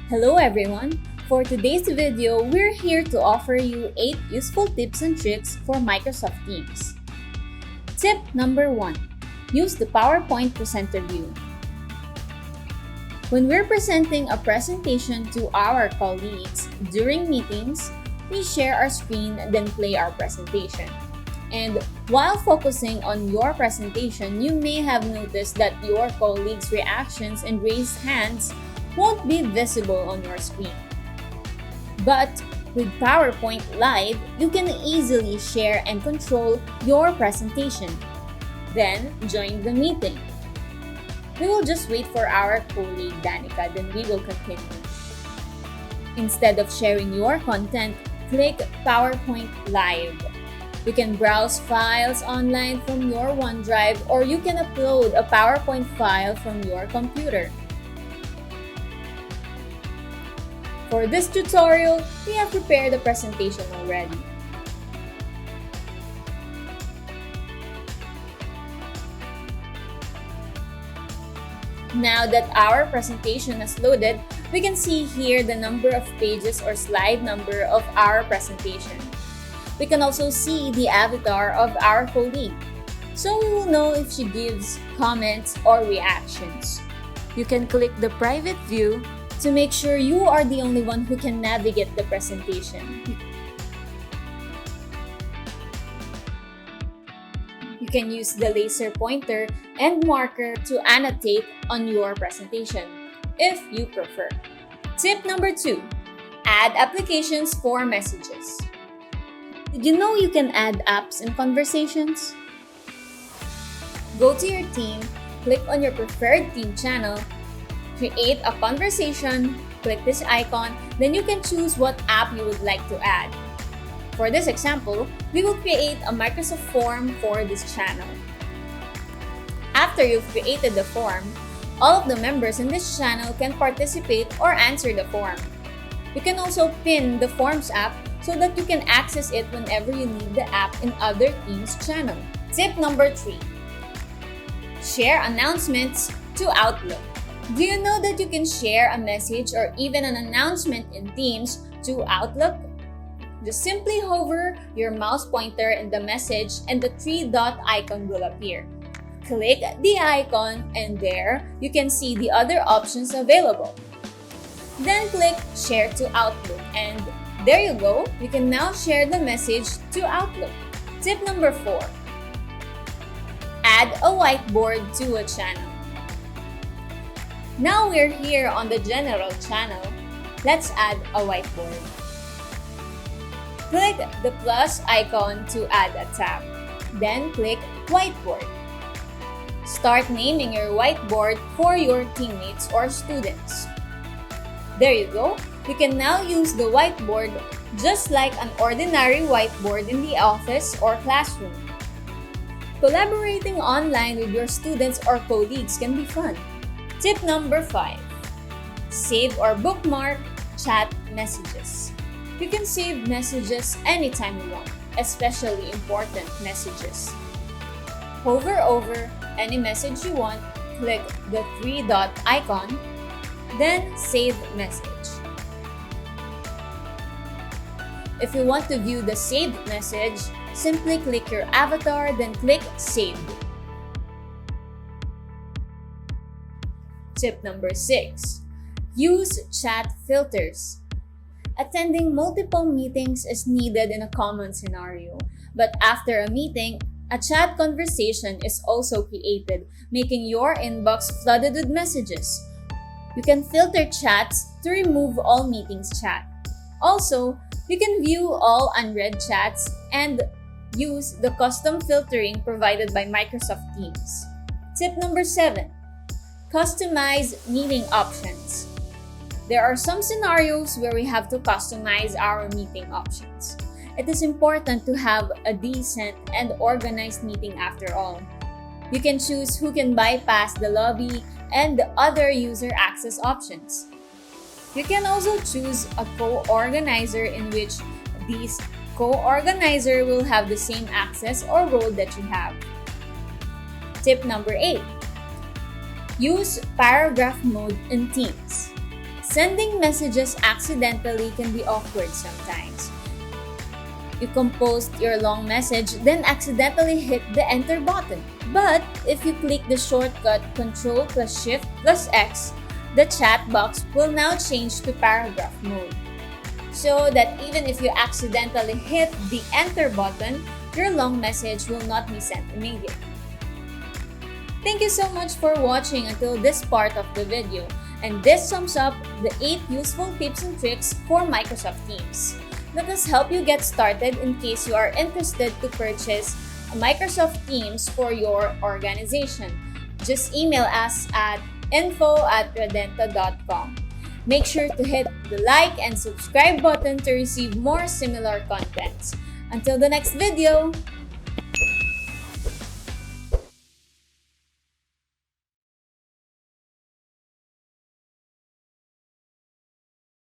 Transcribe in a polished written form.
Hello everyone! For today's video, we're here to offer you 8 useful tips and tricks for Microsoft Teams. Tip number 1. Use the PowerPoint presenter view. When we're presenting a presentation to our colleagues during meetings, we share our screen then play our presentation. And while focusing on your presentation, you may have noticed that your colleagues' reactions and raised hands won't be visible on your screen. But with PowerPoint Live, you can easily share and control your presentation. Then, join the meeting. We will just wait for our colleague Danica, then we will continue. Instead of sharing your content, click PowerPoint Live. You can browse files online from your OneDrive, or you can upload a PowerPoint file from your computer. For this tutorial, we have prepared the presentation already. Now that our presentation is loaded, we can see here the number of pages or slide number of our presentation. We can also see the avatar of our colleague, so we will know if she gives comments or reactions. You can click the private view to make sure you are the only one who can navigate the presentation. You can use the laser pointer and marker to annotate on your presentation, if you prefer. Tip number 2. Add applications for messages. Did you know you can add apps and conversations? Go to your team, click on your preferred team channel, create a conversation, click this icon, then you can choose what app you would like to add. For this example, we will create a Microsoft form for this channel. After you've created the form, all of the members in this channel can participate or answer the form. You can also pin the Forms app so that you can access it whenever you need the app in other teams' channel. Tip number 3. Share announcements to Outlook. Do you know that you can share a message or even an announcement in Teams to Outlook? Just simply hover your mouse pointer in the message and the 3-dot icon will appear. Click the icon and there you can see the other options available. Then click Share to Outlook and there you go, you can now share the message to Outlook. Tip number 4. Add a whiteboard to a channel. Now we're here on the general channel, let's add a whiteboard. Click the plus icon to add a tab. Then click Whiteboard. Start naming your whiteboard for your teammates or students. There you go. You can now use the whiteboard just like an ordinary whiteboard in the office or classroom. Collaborating online with your students or colleagues can be fun. Tip number 5. Save or bookmark chat messages. You can save messages anytime you want, especially important messages. Hover over any message you want, click the 3-dot icon, then Save Message. If you want to view the saved message, simply click your avatar, then click Save. Tip number 6. Use chat filters. Attending multiple meetings is needed in a common scenario, but after a meeting, a chat conversation is also created, making your inbox flooded with messages. You can filter chats to remove all meetings chat. Also, you can view all unread chats and use the custom filtering provided by Microsoft Teams. Tip number 7. Customize meeting options. There are some scenarios where we have to customize our meeting options. It is important to have a decent and organized meeting after all. You can choose who can bypass the lobby and the other user access options. You can also choose a co-organizer in which these co-organizer will have the same access or role that you have. Tip number 8. Use paragraph mode in Teams. Sending messages accidentally can be awkward sometimes. You composed your long message, then accidentally hit the enter button. But if you click the shortcut Ctrl+Shift+X, the chat box will now change to paragraph mode. So that even if you accidentally hit the enter button, your long message will not be sent immediately. Thank you so much for watching until this part of the video. And this sums up the 8 useful tips and tricks for Microsoft Teams. Let us help you get started in case you are interested to purchase Microsoft Teams for your organization. Just email us at info@redenta.com. Make sure to hit the like and subscribe button to receive more similar contents. Until the next video!